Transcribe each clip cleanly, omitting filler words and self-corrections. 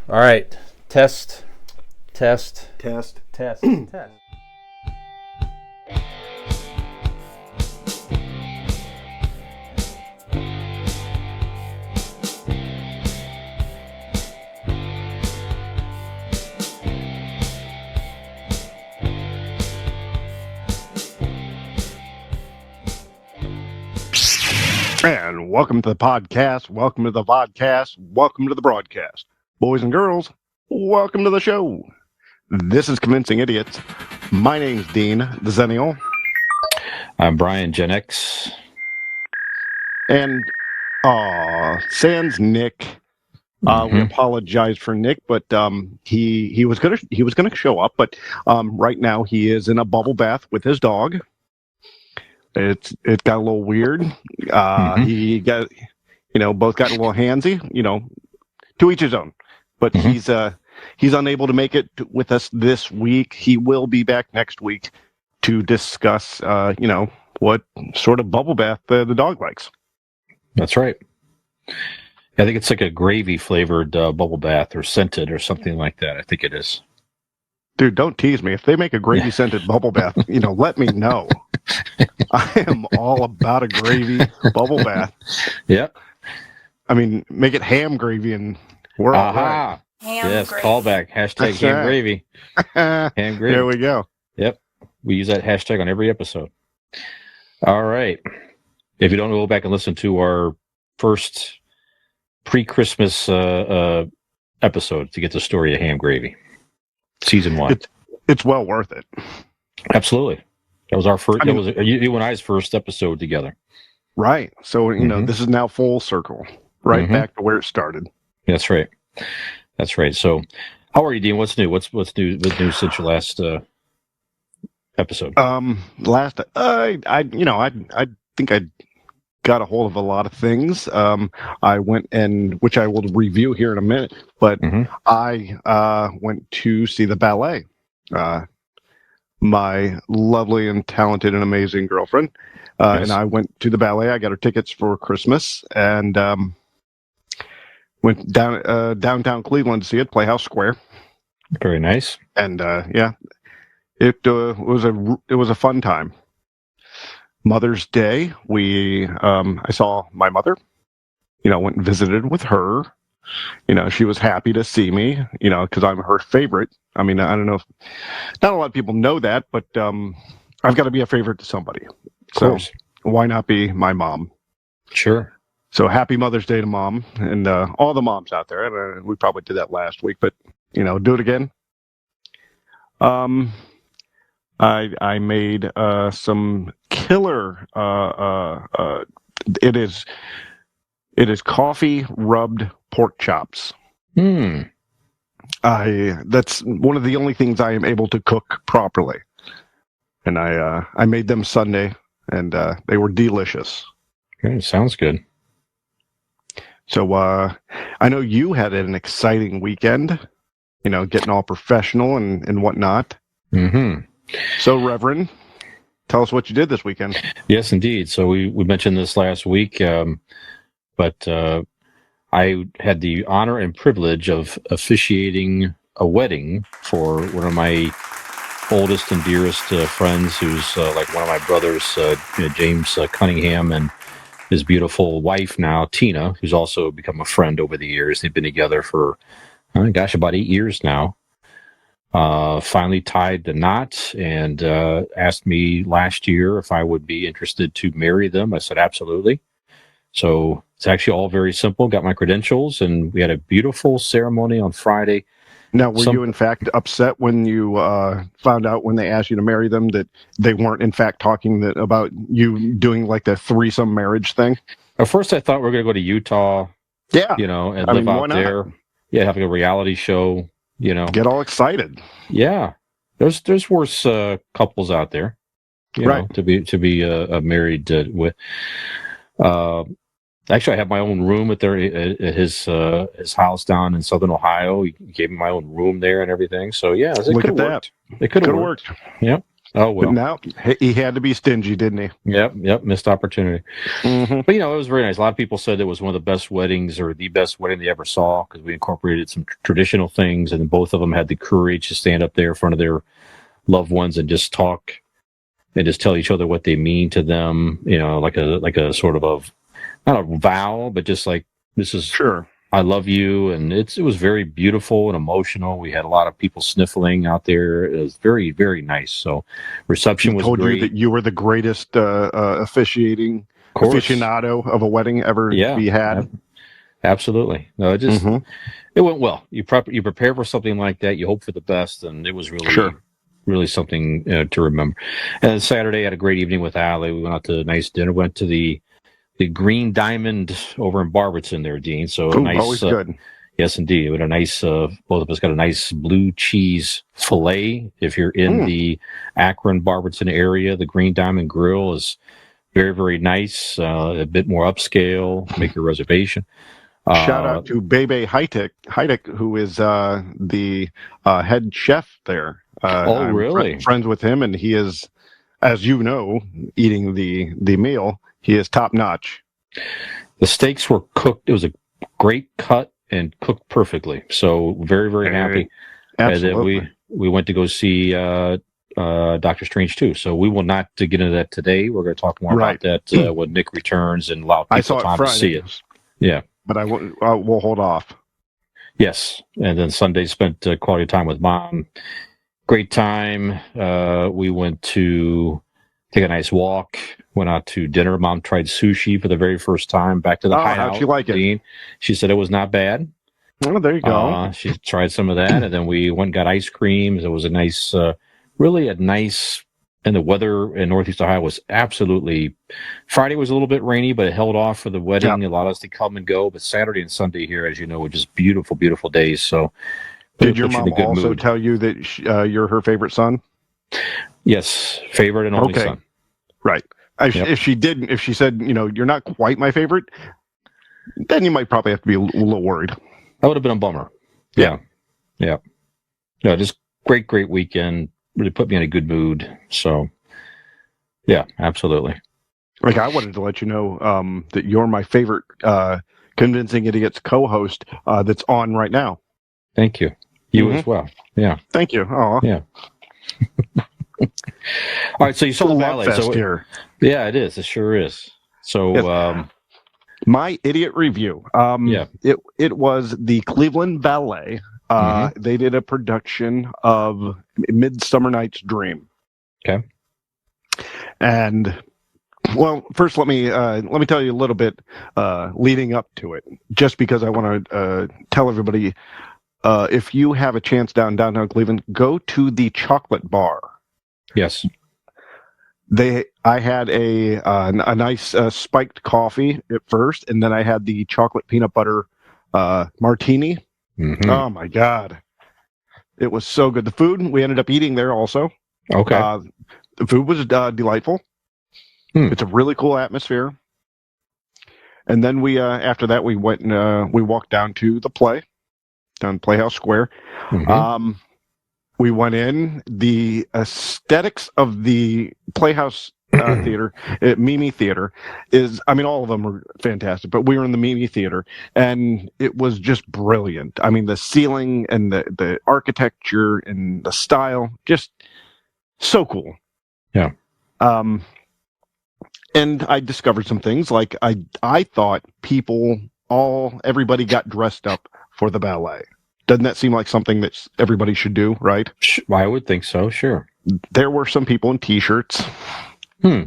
All right. Test. Test. Test. And welcome to the podcast. Welcome to the vodcast. Welcome to the broadcast. Boys and girls, welcome to the show. This is Convincing Idiots. My name's Dean, the Xennial. I'm Brian, Gen X. And, sans Nick. We apologize for Nick, but he was gonna show up, but right now he is in a bubble bath with his dog. It got a little weird. He got, both got a little handsy. To each his own. But he's unable to make it with us this week. He will be back next week to discuss, what sort of bubble bath the dog likes. That's right. I think it's like a gravy flavored bubble bath or scented or something like that. I think it is. Dude, don't tease me. If they make a gravy scented bubble bath, let me know. I am all about a gravy bubble bath. Yep. I mean, make it ham gravy and we're all right. Yes, gravy. Callback. Hashtag ham right. gravy. Ham gravy. There we go. Yep. We use that hashtag on every episode. All right. If you don't go back and listen to our first pre-Christmas episode to get the story of ham gravy. Season 1. It's well worth it. Absolutely. That was our first. That was you and I's first episode together. Right. So this is now full circle, right back to where it started. That's right. That's right. So, how are you, Dean? What's new? What's new since your last episode? I think I got a hold of a lot of things. I went which I will review here in a minute, but I went to see the ballet. My lovely and talented and amazing girlfriend. Yes. And I went to the ballet. I got her tickets for Christmas and went downtown Cleveland to see it, Playhouse Square. Very nice. And it was a fun time. Mother's Day, I saw my mother. Went and visited with her. She was happy to see me. Because I'm her favorite. I mean, I don't know if not a lot of people know that, but I've got to be a favorite to somebody. So why not be my mom? Sure. So happy Mother's Day to Mom and all the moms out there. And we probably did that last week, but do it again. I made some killer. It is coffee rubbed pork chops. That's one of the only things I am able to cook properly, and I made them Sunday, and they were delicious. Okay, sounds good. So I know you had an exciting weekend, getting all professional and whatnot. So, Reverend, tell us what you did this weekend. Yes, indeed. So we mentioned this last week, but I had the honor and privilege of officiating a wedding for one of my oldest and dearest friends, who's like one of my brothers, James Cunningham, and his beautiful wife now, Tina, who's also become a friend over the years. They've been together for, about 8 years now. Finally tied the knot and asked me last year if I would be interested to marry them. I said, absolutely. So it's actually all very simple. Got my credentials, and we had a beautiful ceremony on Friday. Now, were you in fact upset when you found out when they asked you to marry them that they weren't in fact talking about you doing like the threesome marriage thing? At first, I thought we were going to go to Utah. Yeah, and live out there. Yeah, having a reality show. Get all excited. Yeah, there's worse couples out there, right? To be married with. Actually, I have my own room at his house down in Southern Ohio. He gave me my own room there and everything. So yeah, look at that. It could have worked. Yeah. Oh But well. now he had to be stingy, didn't he? Yep. Missed opportunity. Mm-hmm. But it was very nice. A lot of people said it was one of the best weddings or the best wedding they ever saw because we incorporated some traditional things, and both of them had the courage to stand up there in front of their loved ones and just talk and just tell each other what they mean to them. Like a sort of not a vow, but just like this is Sure. I love you, and it was very beautiful and emotional. We had a lot of people sniffling out there. It was very, very nice. So, He reception was told you great. that you were the greatest officiating Of course, aficionado of a wedding ever to yeah, be had. absolutely. No, Mm-hmm. it went well. You prepare for something like that. You hope for the best, and it was really, Sure. really something to remember. And then Saturday, I had a great evening with Allie. We went out to a nice dinner. Went to the Green Diamond over in Barberton there, Dean. So a Ooh, nice. always good. Yes, indeed. We had a nice, both of us got a nice blue cheese filet. If you're in Mm. the Akron, Barberton area, the Green Diamond Grill is very, very nice, a bit more upscale. Make your reservation. Shout Uh, out to Bebe Heitek, who is the head chef there. oh, I'm really? friends with him, and he is, as you know, eating the meal. He is top notch. The steaks were cooked. It was a great cut and cooked perfectly. So very, very happy. And then Absolutely. we went to go see Doctor Strange too. So we will not to get into that today. We're going to talk more Right. about that when Nick returns and allow I people saw it time to see Friday, it. Yeah. but we'll hold off. Yes. And then Sunday spent quality time with mom. Great time. We went to take a nice walk. Went out to dinner. Mom tried sushi for the very first time. Back to the Oh, how'd she hideout. like it? Dean. She said it was not bad. Oh, there you go. She tried some of that, and then we went and got ice creams. It was a nice, really a nice. And the weather in Northeast Ohio was absolutely. Friday was a little bit rainy, but it held off for the wedding. Yeah. It allowed us to come and go. But Saturday and Sunday here, as you know, were just beautiful, beautiful days. So Did it your puts you in mom a good also mood. tell you that you're her favorite son? Yes, favorite and only Okay. son. Right. Yep. If she didn't, if she said, you're not quite my favorite, then you might probably have to be a little worried. That would have been a bummer. Yeah. Yeah. No, just great, great weekend. Really put me in a good mood. So, yeah, absolutely. Like, I wanted to let you know that you're my favorite Convincing Idiots co-host that's on right now. Thank you. You as well. Yeah. Thank you. Oh, Yeah. All right. So you saw the love ballet. fest So here. yeah, it is. It sure is. So Yes. My idiot review. yeah. It was the Cleveland Ballet. They did a production of Midsummer Night's Dream. Okay. And well, first let me tell you a little bit leading up to it, just because I want to tell everybody if you have a chance downtown Cleveland, go to the Chocolate Bar. Yes. I had a nice spiked coffee at first, and then I had the chocolate peanut butter martini. Mm-hmm. Oh my god, it was so good. The food we ended up eating there also. Okay. The food was delightful. It's a really cool atmosphere. And then we after that we went and we walked down to the play, down Playhouse Square. We went in. The aesthetics of the Playhouse Theater, Mimi Theater, all of them were fantastic, but we were in the Mimi Theater, and it was just brilliant. I mean, the ceiling and the architecture and the style, just so cool. Yeah. And I discovered some things, like I thought everybody got dressed up for the ballet. Doesn't that seem like something that everybody should do, right? I would think so. Sure. There were some people in t-shirts. Yeah,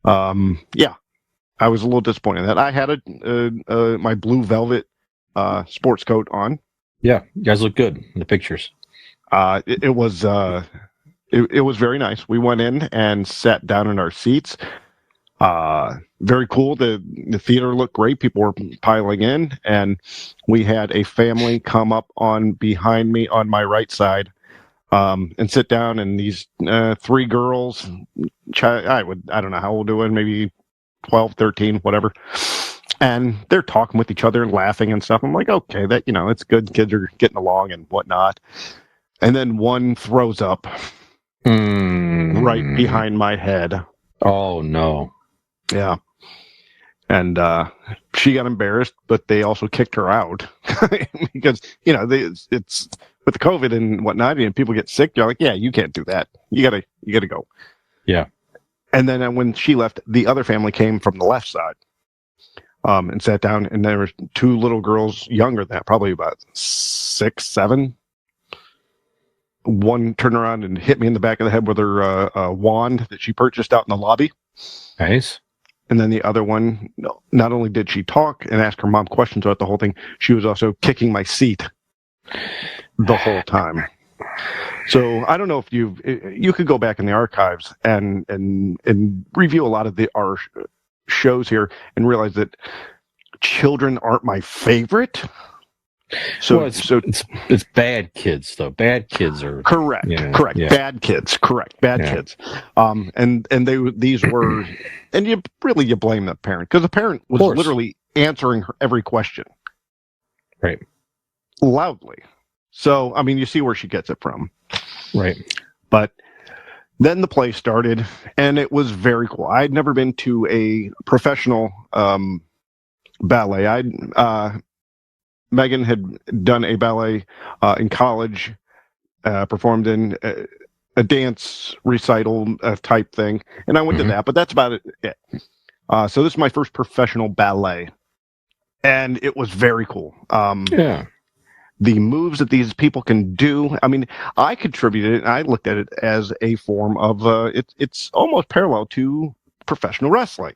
I was a little disappointed in that. I had my blue velvet sports coat on. Yeah, you guys look good in the pictures. It was very nice. We went in and sat down in our seats. Very cool. The theater looked great. People were piling in, and we had a family come up on behind me on my right side and sit down. And these three girls, I don't know how old they were, maybe 12, 13, whatever. And they're talking with each other and laughing and stuff. I'm like, okay, that it's good. Kids are getting along and whatnot. And then one throws up right behind my head. Oh no. Yeah. And she got embarrassed, but they also kicked her out because it's with the COVID and whatnot, and people get sick. You're like, yeah, you can't do that. You gotta go. Yeah. And then when she left, the other family came from the left side, and sat down, and there were two little girls younger than that, probably about 6, 7. One turned around and hit me in the back of the head with her wand that she purchased out in the lobby. Nice. And then the other one, not only did she talk and ask her mom questions about the whole thing, she was also kicking my seat the whole time. So I don't know if you could go back in the archives and review a lot of our shows here and realize that children aren't my favorite. So, well, it's bad kids though. Bad kids are correct. Yeah. Bad kids. Correct. Bad kids. And these were, and you blame the parent because the parent was literally answering every question, right, loudly. So I mean, you see where she gets it from, right? But then the play started, and it was very cool. I'd never been to a professional ballet. Megan had done a ballet in college, performed in a dance recital type thing, and I went to that, but that's about it. So this is my first professional ballet, and it was very cool. The moves that these people can do, I mean, I contributed it, and I looked at it as a form of, it's almost parallel to professional wrestling,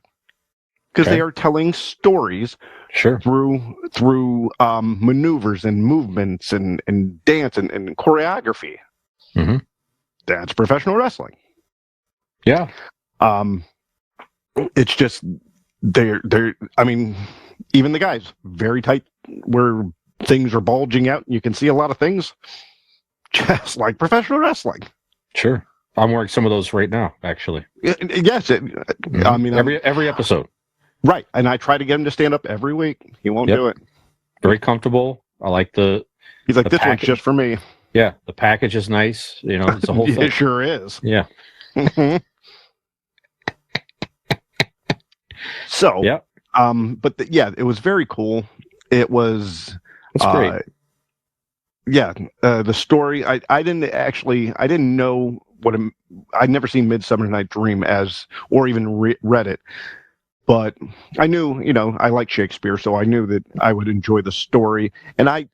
because they are telling stories through maneuvers and movements and dance and choreography. That's professional wrestling. Yeah. It's just they're I mean, even the guys, very tight where things are bulging out and you can see a lot of things, just like professional wrestling. Sure. I'm wearing some of those right now, actually. Yes. I mean, every episode. Right. And I try to get him to stand up every week. He won't do it. Very comfortable. I like he's like, this one's just for me. Yeah. The package is nice. It's the whole thing. It sure is. Yeah. So, but it was very cool. It was, that's great. The story, I didn't know I'd never seen Midsummer Night Dream or even read it. But I knew, I like Shakespeare, so I knew that I would enjoy the story. And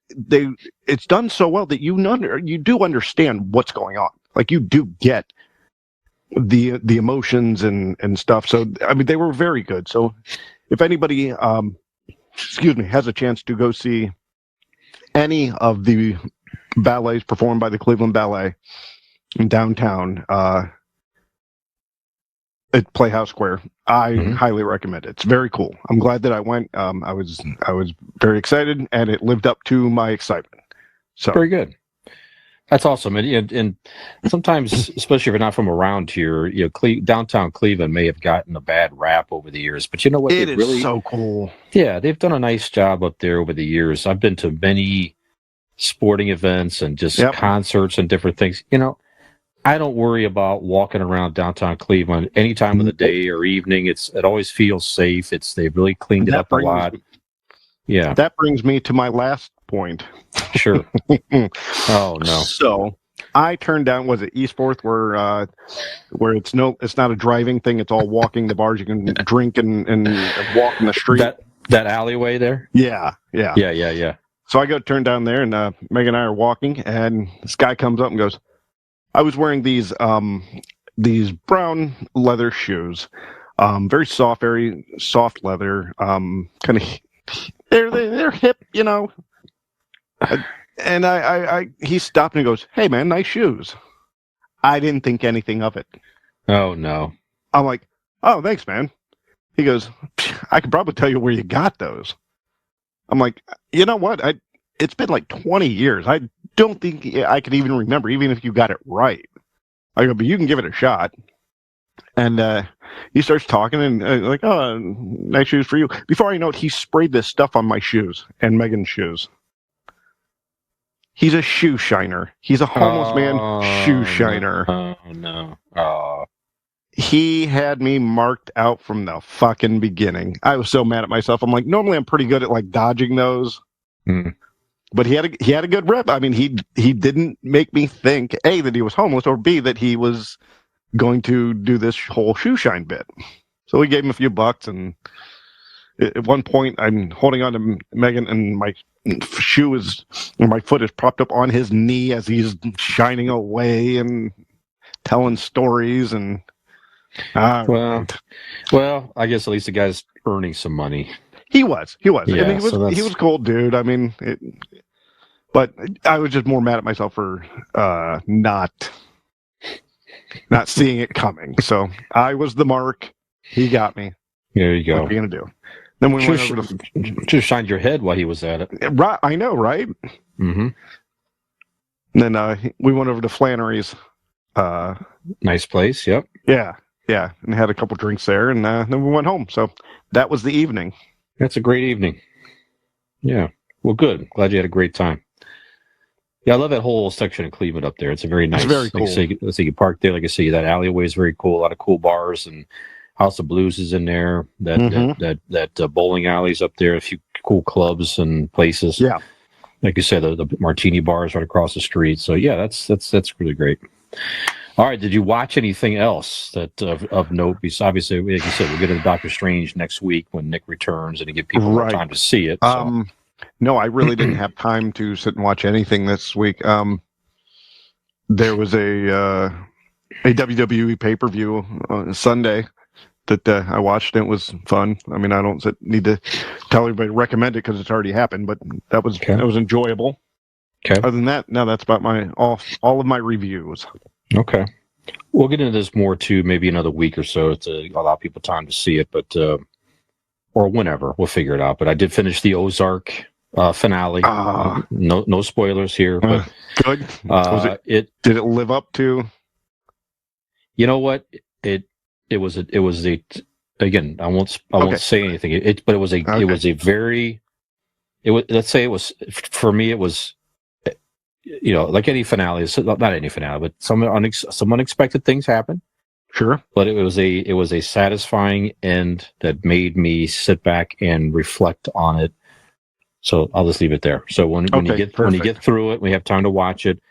it's done so well that you do understand what's going on. Like you do get the emotions and stuff. So I mean, they were very good. So if anybody, has a chance to go see any of the ballets performed by the Cleveland Ballet in downtown, at Playhouse Square, I highly recommend it. It's very cool. I'm glad that I went. I was very excited, and it lived up to my excitement. So very good. That's awesome. And sometimes, especially if you're not from around here, downtown Cleveland may have gotten a bad rap over the years. But you know what? It is really so cool. Yeah, they've done a nice job up there over the years. I've been to many sporting events and just concerts and different things. I don't worry about walking around downtown Cleveland any time of the day or evening. It always feels safe. They've really cleaned it up a lot. Yeah. That brings me to my last point. Sure. Oh no. So I turned down, was it East Fourth, where it's not a driving thing, it's all walking the bars, you can drink and walk in the street. That alleyway there? Yeah. So I go turn down there, and Meg and I are walking, and this guy comes up and goes, I was wearing these brown leather shoes, very soft leather, kind of they're hip, And he stopped and goes, "Hey man, nice shoes." I didn't think anything of it. Oh no. I'm like, "Oh, thanks, man." He goes, "I could probably tell you where you got those." I'm like, "You know what? It's been like 20 years. I don't think I could even remember, even if you got it right." I go, "But you can give it a shot." And he starts talking and like, "Oh, nice shoes for you." Before I know it, he sprayed this stuff on my shoes and Megan's shoes. He's a shoe shiner. He's a homeless man shoe shiner. Oh no. Oh. He had me marked out from the fucking beginning. I was so mad at myself. I'm like, normally I'm pretty good at like dodging those, but he had a good rep. I mean, he didn't make me think A, that he was homeless, or B, that he was going to do this whole shoe shine bit. So we gave him a few bucks, and at one point I'm holding on to Megan, and my my foot is propped up on his knee as he's shining away and telling stories. And Well, I guess at least the guy's earning some money. he was, Yeah, and he was a cool dude. I mean, but I was just more mad at myself for not seeing it coming. So I was the mark. He got me. There you go. What are you gonna do? Then we went over to just shined your head while he was at it. Right, I know, right? Mm-hmm. And then we went over to Flannery's. Nice place. Yep. Yeah, and had a couple drinks there, and then we went home. So that was the evening. That's a great evening. Yeah. Well, good. Glad you had a great time. Yeah, I love that whole section of Cleveland up there. It's a very nice. It's very cool. Like I say, you park there. Like I say, that alleyway is very cool. A lot of cool bars, and House of Blues is in there. That bowling alley's up there. A few cool clubs and places. Yeah. Like you said, the martini bars right across the street. So yeah, that's really great. All right. Did you watch anything else that of note? Because obviously, like you said, we'll get into Doctor Strange next week when Nick returns, and to give people more time to see it. So. No, I really didn't have time to sit and watch anything this week. There was a WWE pay-per-view on Sunday that I watched, and it was fun. I mean, I don't need to tell everybody to recommend it because it's already happened, but that was enjoyable. Okay. Other than that, no, that's about all of my reviews. Okay. We'll get into this more too, maybe another week or so to allow people time to see it, but or whenever we'll figure it out. But I did finish the Ozark finale. No spoilers here, but good. Did it live up to? You know what? It was again. I won't say anything. But it was let's say it was for me. It was. Like any finale, not any finale, but some unexpected things happen. Sure, but it was a satisfying end that made me sit back and reflect on it. So I'll just leave it there. So when you get through it, we have time to watch it.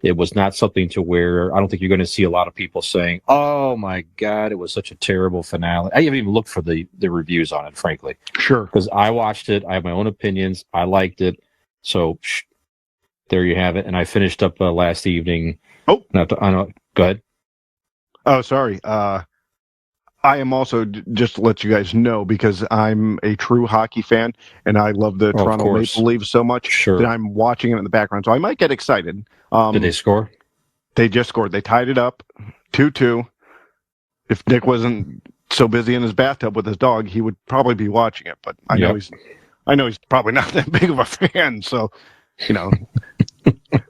It was not something to where I don't think you're going to see a lot of people saying, "Oh my God, it was such a terrible finale." I haven't even looked for the reviews on it, frankly. Sure, because I watched it. I have my own opinions. I liked it. So. There you have it. And I finished up last evening. Oh, go ahead. Oh, sorry. I am also, just to let you guys know, because I'm a true hockey fan and I love the Toronto Maple Leafs so much that I'm watching it in the background. So I might get excited. Did they score? They just scored. They tied it up 2-2. If Nick wasn't so busy in his bathtub with his dog, he would probably be watching it. But I know he's probably not that big of a fan. So,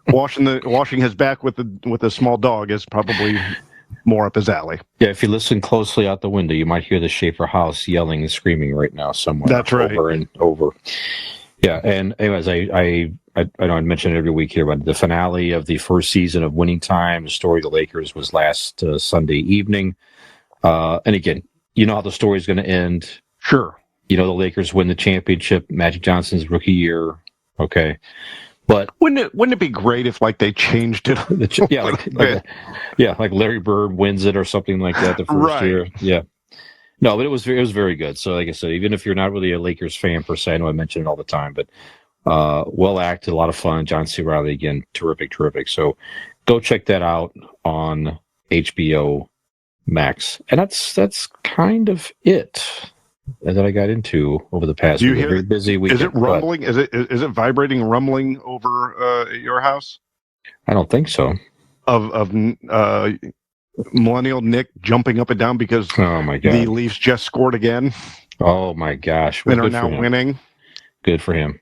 washing his back with a small dog is probably more up his alley. Yeah, if you listen closely out the window, you might hear the Schaefer house yelling and screaming right now somewhere. That's right. Over and over. Yeah, and anyways, I know I mention it every week here, but the finale of the first season of Winning Time, the story of the Lakers, was last Sunday evening. And again, you know how the story is going to end. Sure. The Lakers win the championship, Magic Johnson's rookie year. Okay. But wouldn't it be great if they changed it? Like Larry Bird wins it or something like that the first year. Yeah. No, but it was very good. So like I said, even if you're not really a Lakers fan per se, I know I mention it all the time, but well acted, a lot of fun. John C. Reilly again, terrific. So go check that out on HBO Max. And that's kind of it that I got into over the past week. Very busy weekend. Is it rumbling? Is it vibrating, rumbling over your house? I don't think so. Of millennial Nick jumping up and down because the Leafs just scored again. Oh my gosh! And are now winning. Good for him.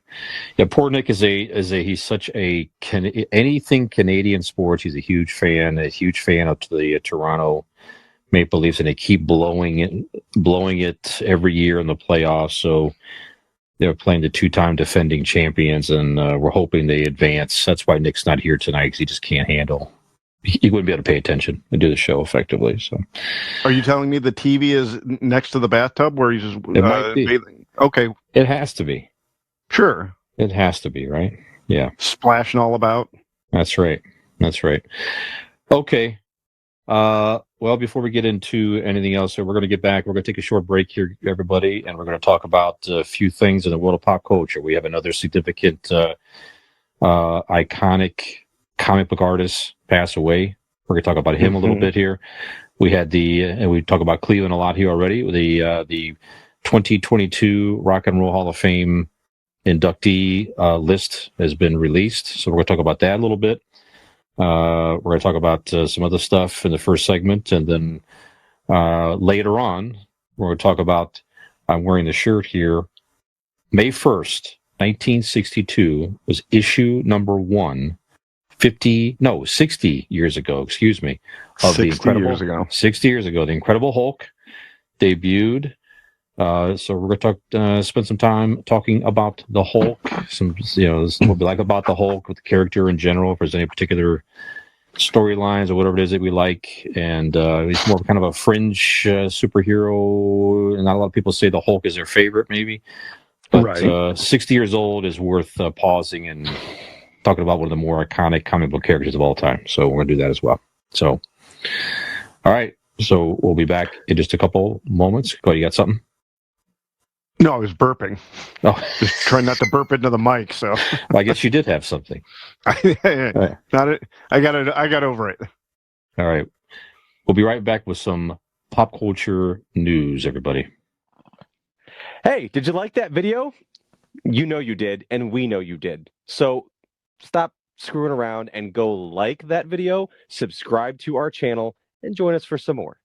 Yeah, poor Nick he's such anything Canadian sports. He's a huge fan of the Toronto Maple Leafs, and they keep blowing it every year in the playoffs. So they're playing the two-time defending champions, and we're hoping they advance. That's why Nick's not here tonight, because he just can't handle he wouldn't be able to pay attention and do the show effectively. So Are you telling me the TV is next to the bathtub where he's just it might be. bathing? Okay, It has to be. sure. It has to be, right? Yeah, Splashing all about. that's right. That's right. Okay. Well, before we get into anything else, so we're going to get back. We're going to take a short break here, everybody, and we're going to talk about a few things in the world of pop culture. We have another significant, iconic comic book artist pass away. We're going to talk about him a little bit here. We had and we talk about Cleveland a lot here already. The 2022 Rock and Roll Hall of Fame inductee list has been released, so we're going to talk about that a little bit. We're going to talk about some other stuff in the first segment, and then later on, we're going to talk about, I'm wearing the shirt here, May 1st, 1962 was issue number 60 years ago, excuse me, of 60 years ago. 60 years ago, the Incredible Hulk debuted. So we're going to spend some time talking about the Hulk, what we like about the Hulk, with the character in general, if there's any particular storylines or whatever it is that we like. And he's more kind of a fringe superhero. And not a lot of people say the Hulk is their favorite, maybe. But Right. 60 years old is worth pausing and talking about one of the more iconic comic book characters of all time. So we're going to do that as well. So, all right. So we'll be back in just a couple moments. Go, you got something? No, I was burping. Oh, just trying not to burp into the mic. So well, I guess you did have something. Not it. I got over it. All right. We'll be right back with some pop culture news, everybody. Hey, did you like that video? You know you did, and we know you did. So stop screwing around and go like that video, subscribe to our channel, and join us for some more.